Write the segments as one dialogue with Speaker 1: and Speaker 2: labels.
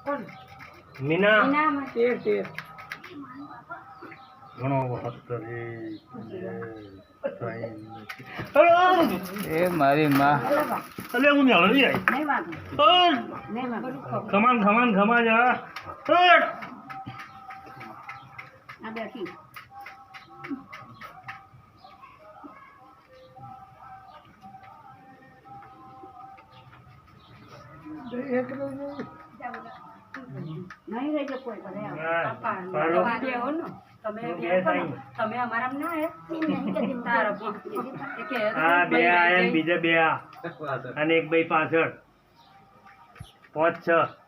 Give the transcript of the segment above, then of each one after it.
Speaker 1: કોણ
Speaker 2: મીના
Speaker 1: મીના તેર તેર
Speaker 2: ઘણો વખત કરી
Speaker 3: એ મારી માં
Speaker 2: અલે હું ને હળી આઈ
Speaker 1: નહીં વાંધો નહીં વાંધો
Speaker 2: ખમાન જા
Speaker 1: આ બેઠી નહીં રહેજો કોઈ કરે તમે અમારા ના
Speaker 2: હા બે આયા ને બીજા બે આ અને એક ભાઈ પાછળ 5 6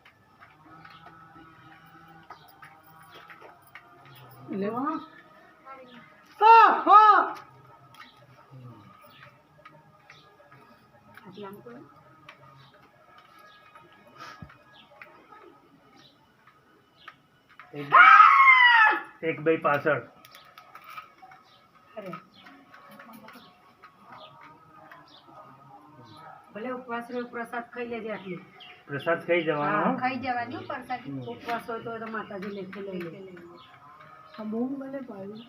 Speaker 2: એક ભાઈ પાછળ
Speaker 1: ભલે ઉપવાસ રહ્યો પ્રસાદ ખાઈ લેજે આટલી
Speaker 2: પ્રસાદ ખાઈ જવાનો
Speaker 1: ખાઈ જવાની પ્રસાદ ઉપવાસ હોય તો માતાજી લેખે લઈ લે બહુ ભલે ભાઈ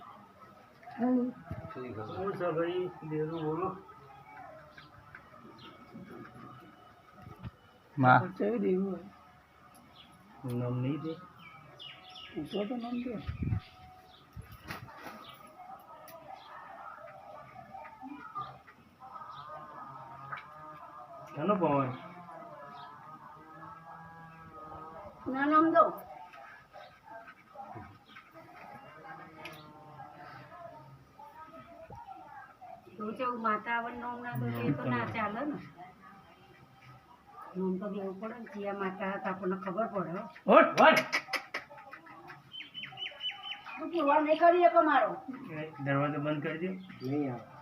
Speaker 2: હું છે ભાઈ દેરું બોલો
Speaker 3: માં
Speaker 2: નામ નહીં દે
Speaker 1: તો નામ દે
Speaker 2: શાનો પવન
Speaker 1: ના નામ દો માતા નામ ના દો એ તો ના ચાલે ને નામ તો દેવું પડે ને જ્યાં માતા હતા આપણને ખબર પડે તું કેવા નહીં કરી શકો મારો
Speaker 2: દરવાજો બંધ કરી દે નહીં આવે